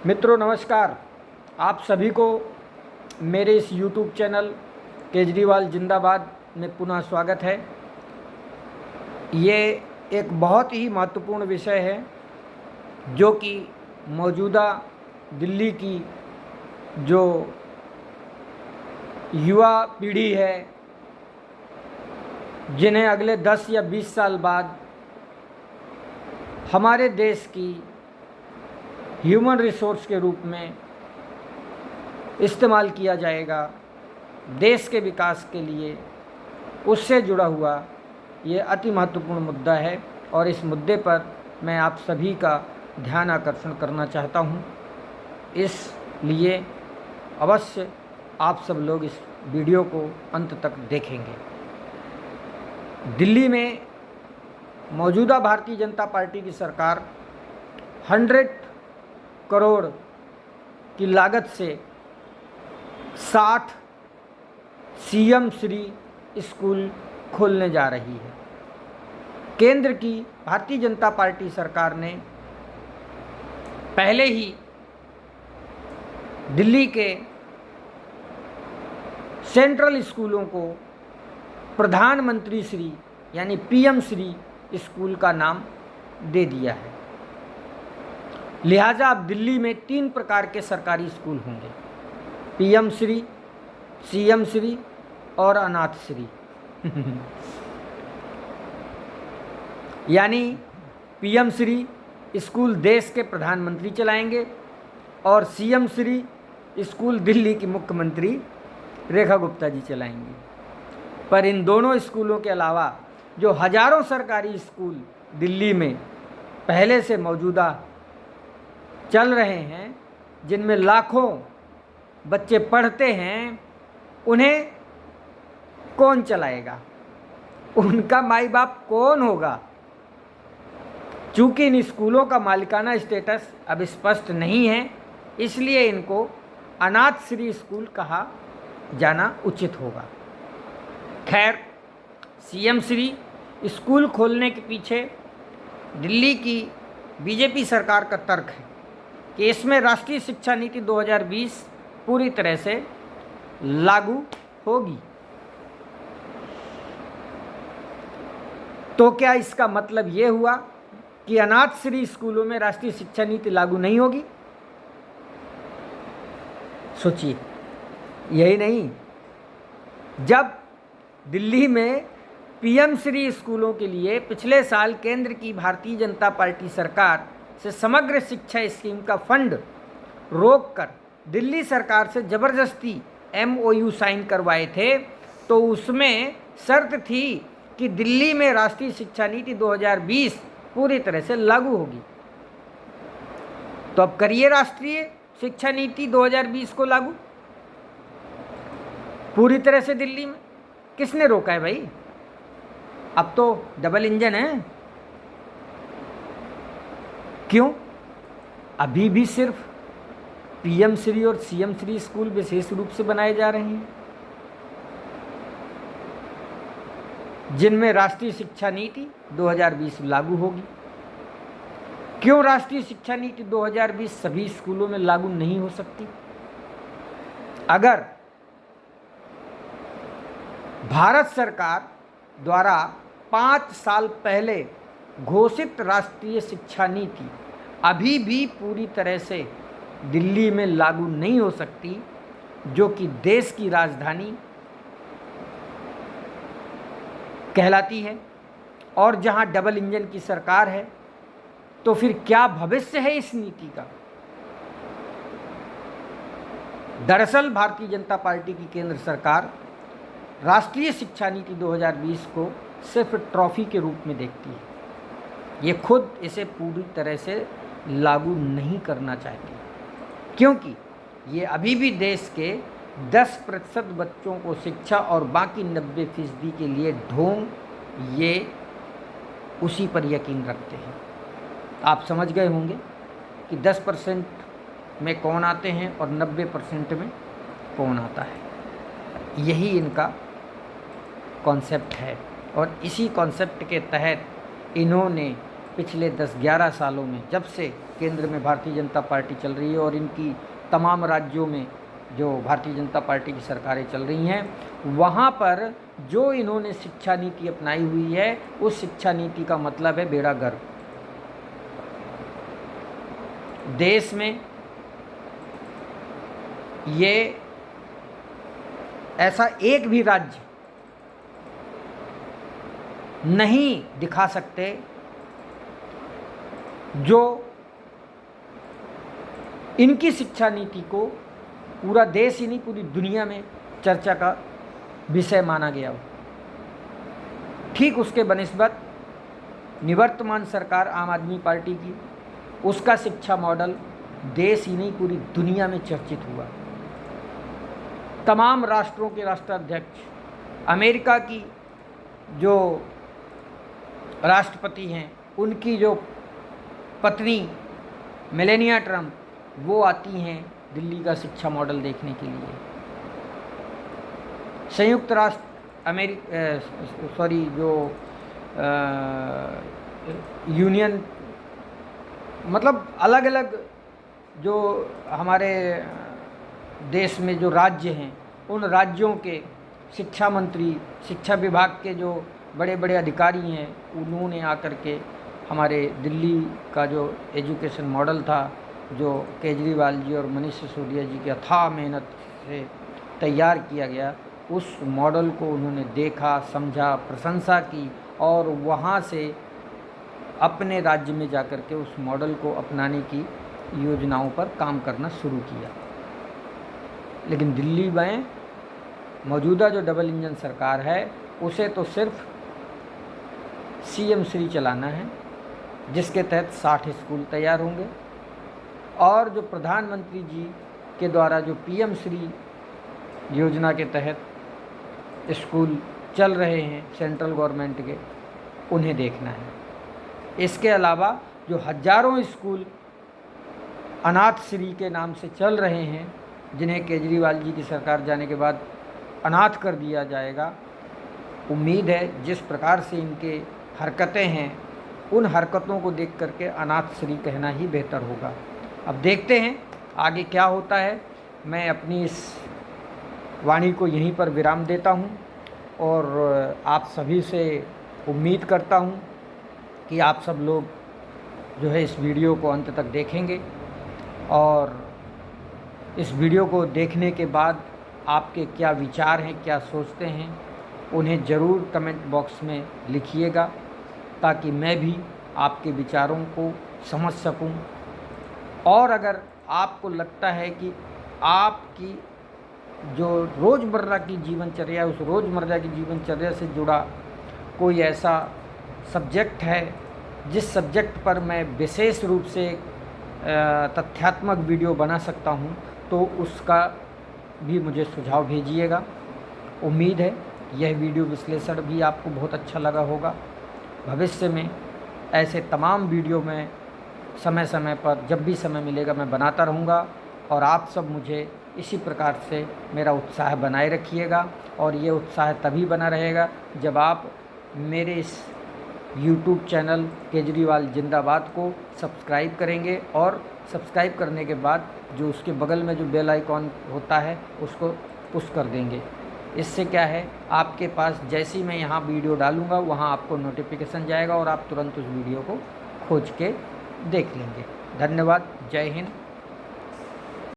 मित्रों नमस्कार। आप सभी को मेरे इस YouTube चैनल केजरीवाल जिंदाबाद में पुनः स्वागत है। ये एक बहुत ही महत्वपूर्ण विषय है जो कि मौजूदा दिल्ली की जो युवा पीढ़ी है, जिन्हें अगले 10 या 20 साल बाद हमारे देश की ह्यूमन रिसोर्स के रूप में इस्तेमाल किया जाएगा देश के विकास के लिए, उससे जुड़ा हुआ ये अति महत्वपूर्ण मुद्दा है और इस मुद्दे पर मैं आप सभी का ध्यान आकर्षण करना चाहता हूँ। इसलिए अवश्य आप सब लोग इस वीडियो को अंत तक देखेंगे। दिल्ली में मौजूदा भारतीय जनता पार्टी की सरकार 100 करोड़ की लागत से 60 सीएम श्री स्कूल खोलने जा रही है। केंद्र की भारतीय जनता पार्टी सरकार ने पहले ही दिल्ली के सेंट्रल स्कूलों को प्रधानमंत्री श्री यानी पीएम श्री स्कूल का नाम दे दिया है। लिहाजा अब दिल्ली में 3 प्रकार के सरकारी स्कूल होंगे: पीएम श्री, सीएम श्री और अनाथ श्री। यानी पीएम श्री स्कूल देश के प्रधानमंत्री चलाएंगे और सीएम श्री स्कूल दिल्ली की मुख्यमंत्री रेखा गुप्ता जी चलाएंगी। पर इन दोनों स्कूलों के अलावा जो हजारों सरकारी स्कूल दिल्ली में पहले से मौजूदा चल रहे हैं, जिनमें लाखों बच्चे पढ़ते हैं, उन्हें कौन चलाएगा? उनका माई बाप कौन होगा? चूँकि इन स्कूलों का मालिकाना स्टेटस अब स्पष्ट नहीं है, इसलिए इनको अनाथ श्री स्कूल कहा जाना उचित होगा। खैर, सीएम श्री स्कूल खोलने के पीछे दिल्ली की बीजेपी सरकार का तर्क है कि इसमें राष्ट्रीय शिक्षा नीति 2020 पूरी तरह से लागू होगी। तो क्या इसका मतलब ये हुआ कि अनाथ श्री स्कूलों में राष्ट्रीय शिक्षा नीति लागू नहीं होगी? सोचिए, यही नहीं, जब दिल्ली में पीएम श्री स्कूलों के लिए पिछले साल केंद्र की भारतीय जनता पार्टी सरकार से समग्र शिक्षा स्कीम का फंड रोककर दिल्ली सरकार से ज़बरदस्ती MOU साइन करवाए थे, तो उसमें शर्त थी कि दिल्ली में राष्ट्रीय शिक्षा नीति 2020 पूरी तरह से लागू होगी। तो अब करिए राष्ट्रीय शिक्षा नीति 2020 को लागू पूरी तरह से दिल्ली में। किसने रोका है भाई? अब तो डबल इंजन है। क्यों? अभी भी सिर्फ पीएम श्री और सीएम श्री स्कूल विशेष रूप से बनाए जा रहे हैं, जिनमें राष्ट्रीय शिक्षा नीति 2020 लागू होगी। क्यों राष्ट्रीय शिक्षा नीति 2020 सभी स्कूलों में लागू नहीं हो सकती? अगर भारत सरकार द्वारा 5 साल पहले घोषित राष्ट्रीय शिक्षा नीति अभी भी पूरी तरह से दिल्ली में लागू नहीं हो सकती, जो कि देश की राजधानी कहलाती है और जहां डबल इंजन की सरकार है, तो फिर क्या भविष्य है इस नीति का? दरअसल भारतीय जनता पार्टी की केंद्र सरकार राष्ट्रीय शिक्षा नीति 2020 को सिर्फ ट्रॉफी के रूप में देखती है। ये खुद इसे पूरी तरह से लागू नहीं करना चाहती, क्योंकि ये अभी भी देश के 10% बच्चों को शिक्षा और बाकी 90% के लिए ढोंग, ये उसी पर यकीन रखते हैं। आप समझ गए होंगे कि 10% में कौन आते हैं और 90% में कौन आता है। यही इनका कॉन्सेप्ट है और इसी कॉन्सेप्ट के तहत इन्होंने पिछले 10-11 सालों में, जब से केंद्र में भारतीय जनता पार्टी चल रही है और इनकी तमाम राज्यों में जो भारतीय जनता पार्टी की सरकारें चल रही हैं, वहाँ पर जो इन्होंने शिक्षा नीति अपनाई हुई है, उस शिक्षा नीति का मतलब है बेड़ा गर्क। देश में ये ऐसा एक भी राज्य नहीं दिखा सकते जो इनकी शिक्षा नीति को पूरा देश ही नहीं पूरी दुनिया में चर्चा का विषय माना गया हो। ठीक उसके बनिस्बत निवर्तमान सरकार आम आदमी पार्टी की, उसका शिक्षा मॉडल देश ही नहीं पूरी दुनिया में चर्चित हुआ। तमाम राष्ट्रों के राष्ट्राध्यक्ष, अमेरिका की जो राष्ट्रपति हैं, उनकी जो पत्नी मेलेनिया ट्रम्प, वो आती हैं दिल्ली का शिक्षा मॉडल देखने के लिए। संयुक्त राष्ट्र यूनियन, मतलब अलग अलग जो हमारे देश में जो राज्य हैं, उन राज्यों के शिक्षा मंत्री, शिक्षा विभाग के जो बड़े बड़े अधिकारी हैं, उन्होंने आकर के हमारे दिल्ली का जो एजुकेशन मॉडल था, जो केजरीवाल जी और मनीष सिसोदिया जी की अथाह मेहनत से तैयार किया गया, उस मॉडल को उन्होंने देखा, समझा, प्रशंसा की और वहाँ से अपने राज्य में जाकर के उस मॉडल को अपनाने की योजनाओं पर काम करना शुरू किया। लेकिन दिल्ली में मौजूदा जो डबल इंजन सरकार है, उसे तो सिर्फ सीएम श्री चलाना है, जिसके तहत 60 स्कूल तैयार होंगे, और जो प्रधानमंत्री जी के द्वारा जो पीएम श्री योजना के तहत स्कूल चल रहे हैं सेंट्रल गवर्नमेंट के, उन्हें देखना है। इसके अलावा जो हजारों स्कूल अनाथ श्री के नाम से चल रहे हैं, जिन्हें केजरीवाल जी की सरकार जाने के बाद अनाथ कर दिया जाएगा, उम्मीद है जिस प्रकार से इनके हरकतें हैं, उन हरकतों को देख करके अनाथ श्री कहना ही बेहतर होगा। अब देखते हैं आगे क्या होता है। मैं अपनी इस वाणी को यहीं पर विराम देता हूं और आप सभी से उम्मीद करता हूं कि आप सब लोग जो है इस वीडियो को अंत तक देखेंगे, और इस वीडियो को देखने के बाद आपके क्या विचार हैं, क्या सोचते हैं, उन्हें ज़रूर कमेंट बॉक्स में लिखिएगा, ताकि मैं भी आपके विचारों को समझ सकूं। और अगर आपको लगता है कि आपकी जो रोज़मर्रा की जीवनचर्या, उस रोज़मर्रा की जीवनचर्या से जुड़ा कोई ऐसा सब्जेक्ट है जिस सब्जेक्ट पर मैं विशेष रूप से तथ्यात्मक वीडियो बना सकता हूं, तो उसका भी मुझे सुझाव भेजिएगा। उम्मीद है यह वीडियो विश्लेषण भी आपको बहुत अच्छा लगा होगा। भविष्य में ऐसे तमाम वीडियो में समय समय पर जब भी समय मिलेगा मैं बनाता रहूँगा, और आप सब मुझे इसी प्रकार से मेरा उत्साह बनाए रखिएगा। और ये उत्साह तभी बना रहेगा जब आप मेरे इस YouTube चैनल केजरीवाल जिंदाबाद को सब्सक्राइब करेंगे, और सब्सक्राइब करने के बाद जो उसके बगल में जो बेल आइकॉन होता है उसको पुश कर देंगे। इससे क्या है, आपके पास जैसे ही मैं यहाँ वीडियो डालूँगा वहाँ आपको नोटिफिकेशन जाएगा और आप तुरंत उस वीडियो को खोज के देख लेंगे। धन्यवाद। जय हिंद।